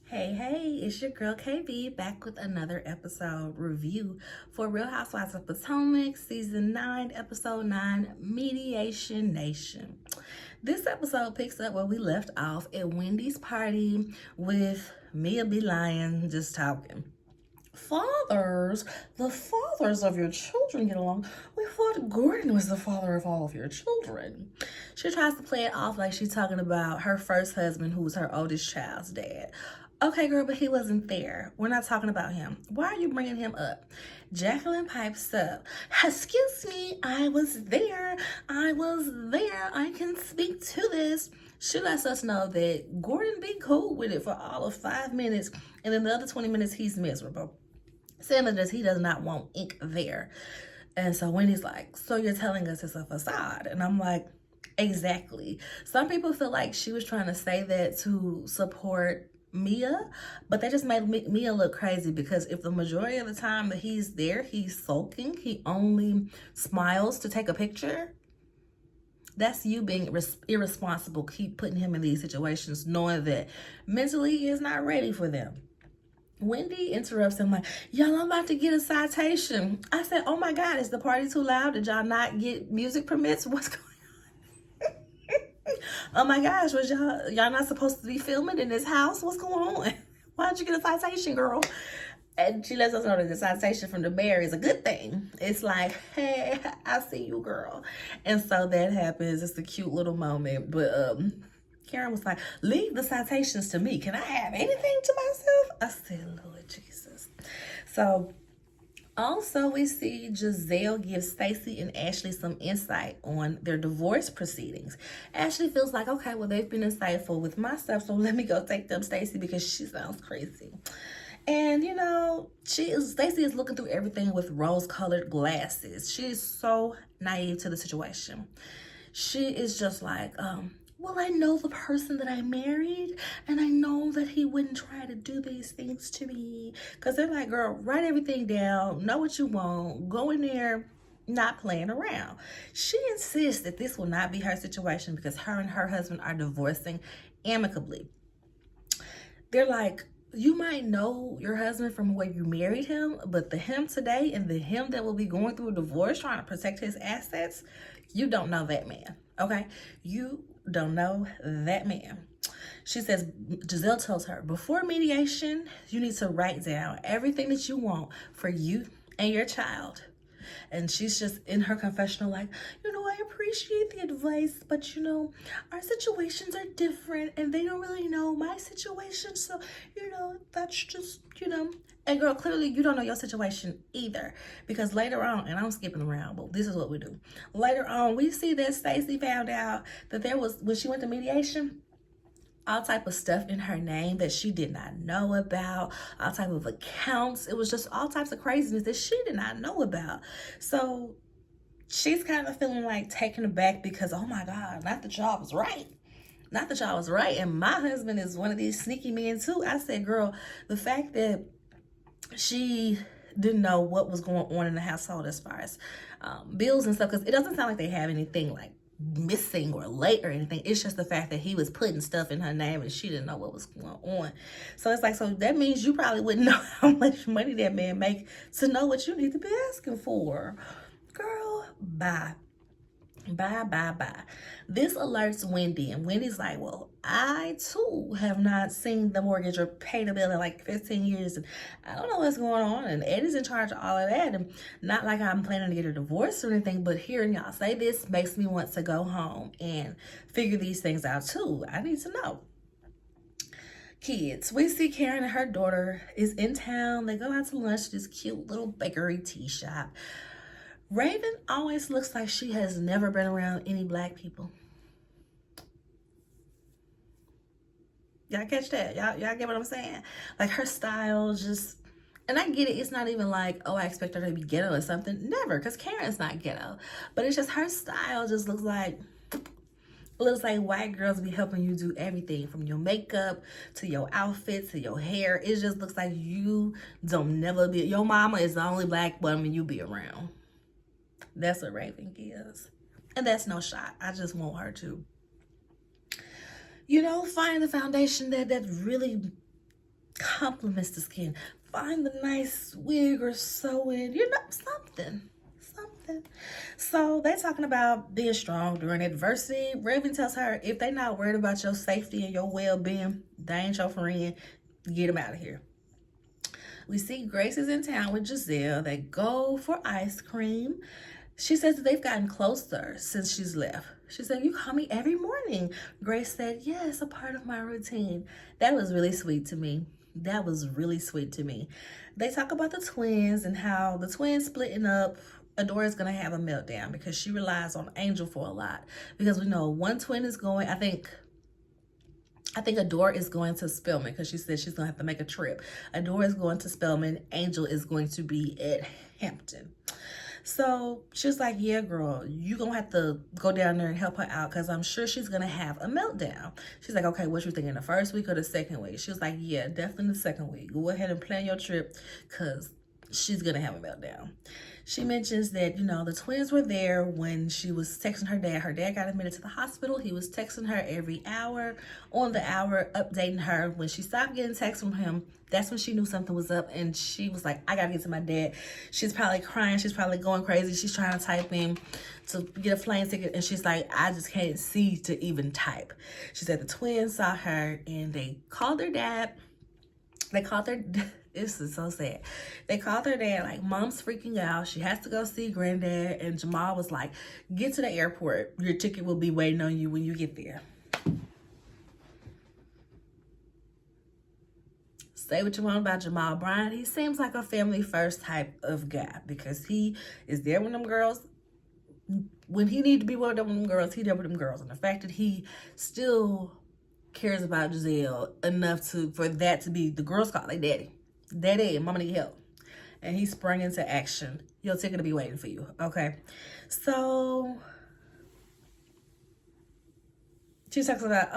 Hey, it's your girl KB back with another episode review for Real Housewives of Potomac, Season 9, Episode 9, Mediation Nation. This episode picks up where we left off at Wendy's party with Mia B. Lion just talking. The fathers of your children get along. We thought Gordon was the father of all of your children. She tries to play it off like she's talking about her first husband, who was her oldest child's dad. Okay, girl, but he wasn't there. We're not talking about him. Why are you bringing him up? Jacqueline pipes up. Excuse me, I was there. I can speak to this. She lets us know that Gordon be cool with it for all of 5 minutes, and in the other 20 minutes, he's miserable. Saying that he does not want ink there. And so Wendy's like, so you're telling us it's a facade? And I'm like, exactly. Some people feel like she was trying to say that to support Mia, but they just made Mia look crazy, because if the majority of the time that he's there, he's sulking, he only smiles to take a picture, that's you being irresponsible. Keep putting him in these situations knowing that mentally he is not ready for them. Wendy interrupts him like, y'all, I'm about to get a citation. I said, oh my God, is the party too loud? Did y'all not get music permits? What's going on? Oh my gosh, was y'all not supposed to be filming in this house? What's going on? Why'd you get a citation, girl? And she lets us know that the citation from the mayor is a good thing. It's like, hey, I see you, girl. And so that happens. It's a cute little moment. But Karen was like, leave the citations to me. Can I have anything to myself? I said, Lord Jesus. So also we see Giselle give Stacey and Ashley some insight on their divorce proceedings. Ashley feels like, okay, well, they've been insightful with my stuff, so let me go take them Stacey, because she sounds crazy. And you know, Stacey is looking through everything with rose-colored glasses. She's so naive to the situation. She is just like, well, I know the person that I married, and I know that he wouldn't try to do these things to me. Because they're like, girl, write everything down, know what you want, go in there, not playing around. She insists that this will not be her situation because her and her husband are divorcing amicably. They're like, you might know your husband from where you married him, but the him today and the him that will be going through a divorce trying to protect his assets, you don't know that man, okay? You don't know that man. She says, Giselle tells her, before mediation, you need to write down everything that you want for you and your child. And she's just in her confessional like, you know, I appreciate the advice, but you know, our situations are different and they don't really know my situation. So, you know, that's just, you know. And girl, clearly you don't know your situation either, because later on, and I'm skipping around, but this is what we do. Later on, we see that Stacey found out that there was, when she went to mediation, all type of stuff in her name that she did not know about, all type of accounts. It was just all types of craziness that she did not know about. So she's kind of feeling like taken aback because, oh my God, not that y'all was right. Not that y'all was right. And my husband is one of these sneaky men too. I said, girl, the fact that she didn't know what was going on in the household as far as bills and stuff, because it doesn't sound like they have anything like missing or late or anything. It's just the fact that he was putting stuff in her name and she didn't know what was going on. So it's like, so that means you probably wouldn't know how much money that man make to know what you need to be asking for. Girl, bye. Bye. This alerts Wendy, and Wendy's like, well, I too have not seen the mortgage or paid a bill in like 15 years, and I don't know what's going on, and Eddie's in charge of all of that, and not like I'm planning to get a divorce or anything, but hearing y'all say this makes me want to go home and figure these things out too. I need to know. Kids, we see Karen and her daughter is in town. They go out to lunch at this cute little bakery tea shop. Raven always looks like she has never been around any black people. Y'all catch that? Y'all get what I'm saying? Like her style just, and I get it. It's not even like, oh, I expect her to be ghetto or something. Never, because Karen's not ghetto. But it's just her style just looks like white girls be helping you do everything from your makeup to your outfit to your hair. It just looks like you don't never be, your mama is the only black woman you be around. That's what Raven is. And that's no shot. I just want her to, you know, find the foundation that really compliments the skin. Find the nice wig or sew in, you know, something. So they talking about being strong during adversity. Raven tells her if they not worried about your safety and your well-being, they ain't your friend. Get them out of here. We see Grace is in town with Giselle. They go for ice cream. She says that they've gotten closer since she's left. She said, you call me every morning. Grace said, yeah, it's a part of my routine. That was really sweet to me. That was really sweet to me. They talk about the twins and how the twins splitting up. Adora's going to have a meltdown because she relies on Angel for a lot. Because we know one twin is going, I think Adora is going to Spelman because she said she's going to have to make a trip. Adora is going to Spelman. Angel is going to be at Hampton. So she was like, yeah, girl, you going to have to go down there and help her out because I'm sure she's going to have a meltdown. She's like, okay, what you thinking, the first week or the second week? She was like, yeah, definitely the second week. Go ahead and plan your trip because she's going to have a meltdown. She mentions that, you know, the twins were there when she was texting her dad. Her dad got admitted to the hospital. He was texting her every hour, on the hour, updating her. When she stopped getting texts from him, that's when she knew something was up. And she was like, I got to get to my dad. She's probably crying. She's probably going crazy. She's trying to type in to get a plane ticket. And she's like, I just can't see to even type. She said the twins saw her and they called their dad. They called their... This is so sad. They called their dad, like, mom's freaking out. She has to go see granddad. And Jamal was like, get to the airport. Your ticket will be waiting on you when you get there. Say what you want about Jamal Bryant. He seems like a family first type of guy because he is there when them girls, when he need to be with them girls, he there with them girls. And the fact that he still cares about Giselle enough for that to be the girls call their daddy. Daddy, mama need help. And he sprung into action. Your ticket will be waiting for you. Okay. So she talks about,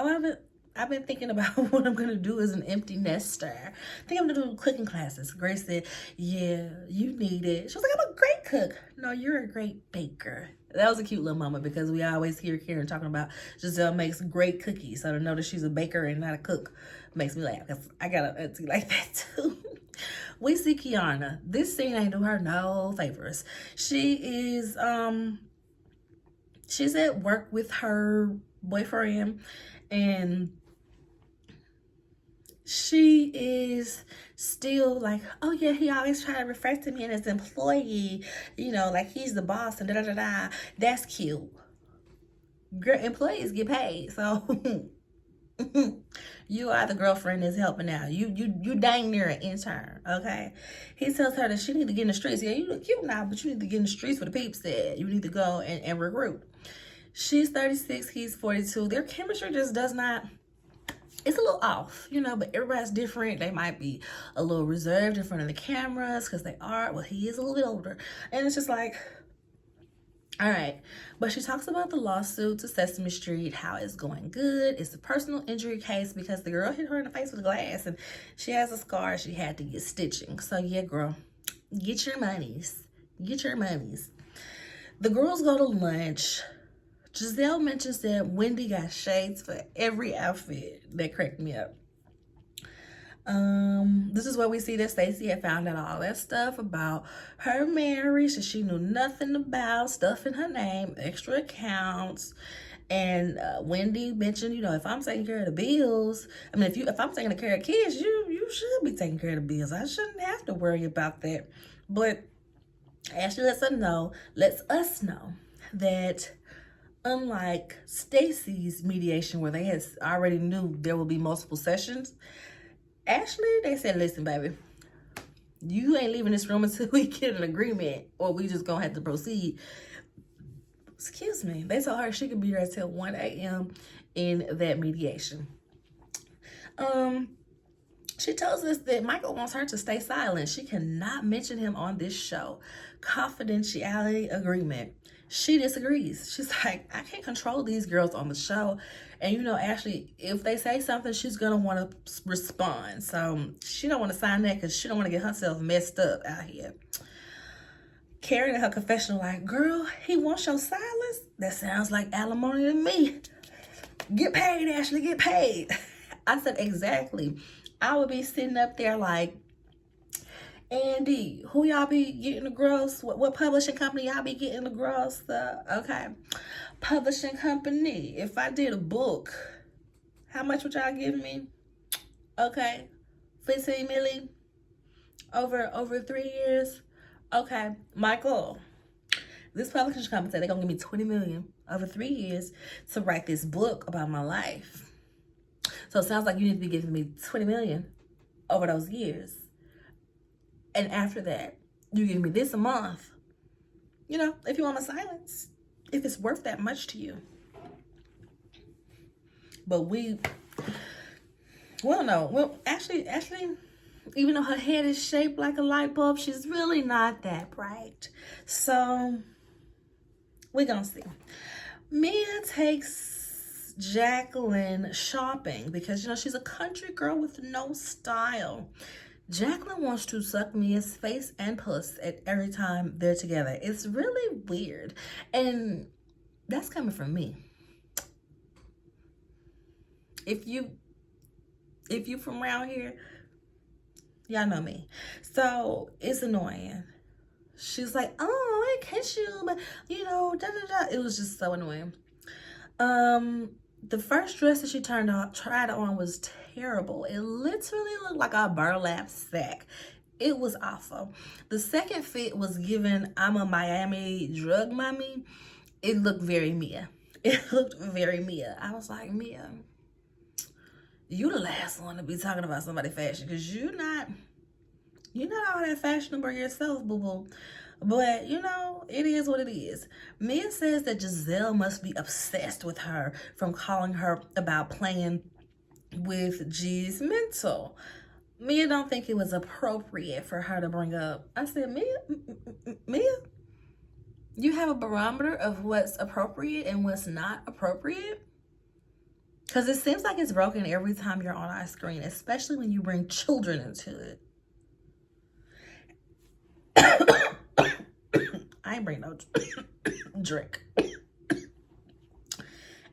I've been thinking about what I'm going to do as an empty nester. I think I'm going to do cooking classes. Grace said, yeah, you need it. She was like, I'm a great cook. No, you're a great baker. That was a cute little moment because we always hear Karen talking about Giselle makes great cookies. So to know that she's a baker and not a cook makes me laugh because I got an auntie like that too. We see Kiana. This scene ain't do her no favors. She is, she's at work with her boyfriend and she is still like, oh yeah, he always try to refer to me as employee, you know, like he's the boss and da-da-da-da. That's cute. Girl, employees get paid, so you are the girlfriend that's helping out. You dang near an intern, okay? He tells her that she need to get in the streets. Yeah, you look cute now, but you need to get in the streets where the peeps at. You need to go and recruit. She's 36, he's 42. Their chemistry just does not, it's a little off, you know, but everybody's different. They might be a little reserved in front of the cameras because they are, well, he is a little bit older. And it's just like, all right. But she talks about the lawsuit to Sesame Street, how it's going good. It's a personal injury case because the girl hit her in the face with a glass and she has a scar. She had to get stitching. So yeah, girl, get your monies. Get your monies. The girls go to lunch. Giselle mentions that Wendy got shades for every outfit. That cracked me up. This is where we see that Stacey had found out all that stuff about her marriage that she knew nothing about, stuff in her name, extra accounts. And Wendy mentioned, you know, if I'm taking care of the bills, I mean, if I'm taking care of kids, you should be taking care of the bills. I shouldn't have to worry about that. But Ashley lets us know that unlike Stacey's mediation, where they had already knew there will be multiple sessions, Ashley, they said, listen, baby, you ain't leaving this room until we get an agreement or we just gonna have to proceed. Excuse me. They told her she could be there until 1 a.m. in that mediation. She tells us that Michael wants her to stay silent. She cannot mention him on this show. Confidentiality agreement. She disagrees. She's like, I can't control these girls on the show. And you know, Ashley, if they say something, she's going to want to respond. So she don't want to sign that because she don't want to get herself messed up out here. Karen in her confessional like, girl, he wants your silence? That sounds like alimony to me. Get paid, Ashley, get paid. I said, exactly. I would be sitting up there like, Andy, who y'all be getting the gross? What publishing company y'all be getting the gross stuff? Okay. Publishing company. If I did a book, how much would y'all give me? Okay. 15 million over 3 years. Okay. Michael, this publishing company said they're gonna give me 20 million over 3 years to write this book about my life. So it sounds like you need to be giving me 20 million over those years. And after that, you give me this a month. You know, if you want my silence, if it's worth that much to you. But actually, even though her head is shaped like a light bulb, she's really not that bright. So, we're gonna see. Mia takes Jacqueline shopping because, you know, she's a country girl with no style. Jacqueline wants to suck Mia's face and puss at every time they're together. It's really weird. And that's coming from me. If you from around here, y'all know me. So it's annoying. She's like, oh, I kiss you, but you know, da da da. It was just so annoying. The first dress that she tried on was terrible. It literally looked like a burlap sack. It was awful. The second fit was given, I'm a Miami drug mommy. It looked very Mia. It looked very Mia. I was like, Mia, you the last one to be talking about somebody's fashion because you're not all that fashionable yourself, boo-boo. But, you know, it is what it is. Mia says that Giselle must be obsessed with her from calling her about playing with G's mental. Mia don't think it was appropriate for her to bring up. I said, Mia, you have a barometer of what's appropriate and what's not appropriate? Because it seems like it's broken every time you're on our screen, especially when you bring children into it. I ain't bring no drink.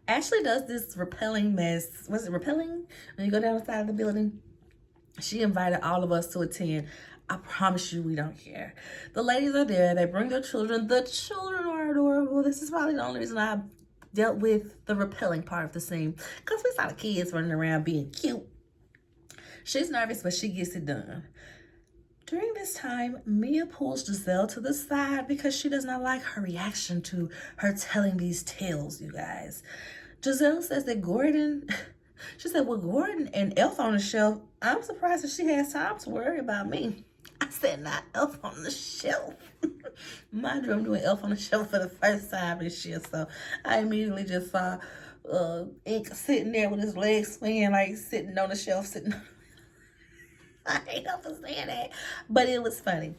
Ashley does this repelling mess. Was it repelling? When you go down the side of the building? She invited all of us to attend. I promise you we don't care. The ladies are there. They bring their children. The children are adorable. This is probably the only reason I dealt with the repelling part of the scene. Because we saw the kids running around being cute. She's nervous, but she gets it done. During this time, Mia pulls Giselle to the side because she does not like her reaction to her telling these tales, you guys. Giselle says that she said, well, Gordon and Elf on the Shelf, I'm surprised that she has time to worry about me. I said, not Elf on the Shelf. Mind you, I'm doing Elf on the Shelf for the first time this year, so I immediately just saw Ink sitting there with his legs swinging, like sitting on the shelf, I ain't understand that, but it was funny.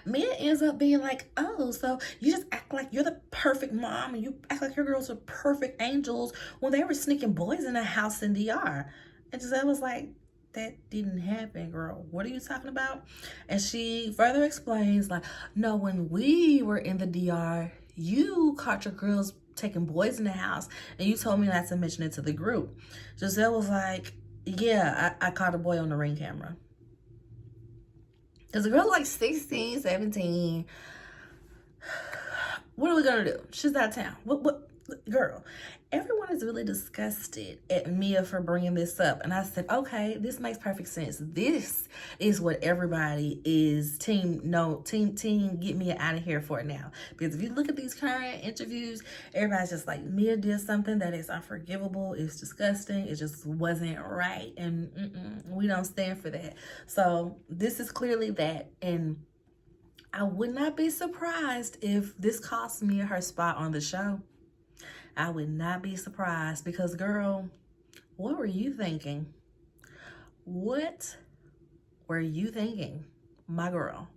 Mia ends up being like, oh, so you just act like you're the perfect mom and you act like your girls are perfect angels when they were sneaking boys in a house in DR. And Giselle was like, that didn't happen, girl. What are you talking about? And she further explains, like, no, when we were in the DR, you caught your girls taking boys in the house and you told me not to mention it to the group. Giselle was like, yeah, I caught a boy on the Ring camera. Because the girl's like 16, 17. What are we going to do? She's out of town. What? Girl, everyone is really disgusted at Mia for bringing this up. And I said, okay, this makes perfect sense. This is what everybody is team get Mia out of here for now. Because if you look at these current interviews, everybody's just like, Mia did something that is unforgivable. It's disgusting. It just wasn't right. And we don't stand for that. So this is clearly that. And I would not be surprised if this cost Mia her spot on the show. I would not be surprised because, girl, what were you thinking? What were you thinking, my girl?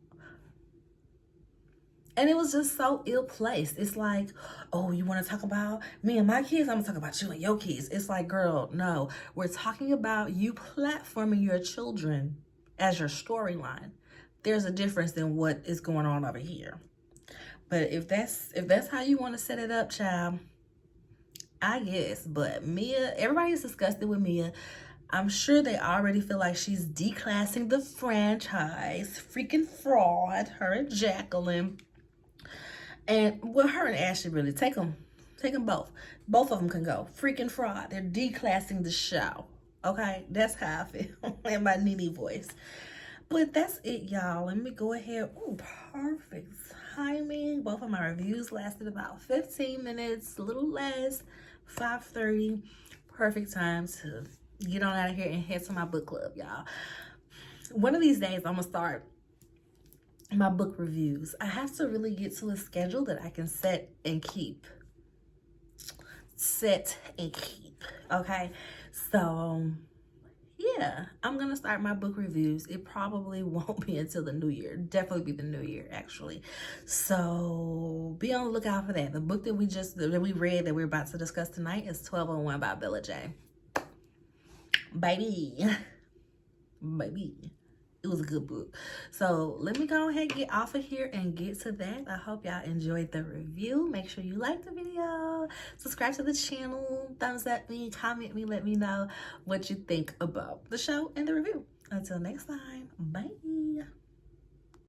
And it was just so ill-placed. It's like, oh, you want to talk about me and my kids? I'm going to talk about you and your kids. It's like, girl, no. We're talking about you platforming your children as your storyline. There's a difference in what is going on over here. But if that's how you want to set it up, child, I guess. But Mia, everybody's disgusted with Mia. I'm sure they already feel like she's declassing the franchise. Freaking fraud, her and Jacqueline. And well, her and Ashley really take them. Take them both. Both of them can go. Freaking fraud. They're declassing the show. Okay, that's how I feel in my Nene voice. But that's it, y'all. Let me go ahead. Ooh, perfect timing. Both of my reviews lasted about 15 minutes, a little less, 5:30. Perfect time to get on out of here and head to my book club, y'all. One of these days, I'm going to start my book reviews. I have to really get to a schedule that I can set and keep. Okay? So, yeah, I'm going to start my book reviews. It probably won't be until the new year. Definitely be the new year, actually. So, be on the lookout for that. The book that we read that we're about to discuss tonight is 1201 by Bella J. Baby. It was a good book. So let me go ahead and get off of here and get to that. I hope y'all enjoyed the review. Make sure you like the video, subscribe to the channel, thumbs up me, comment me, let me know what you think about the show and the review. Until next time, bye.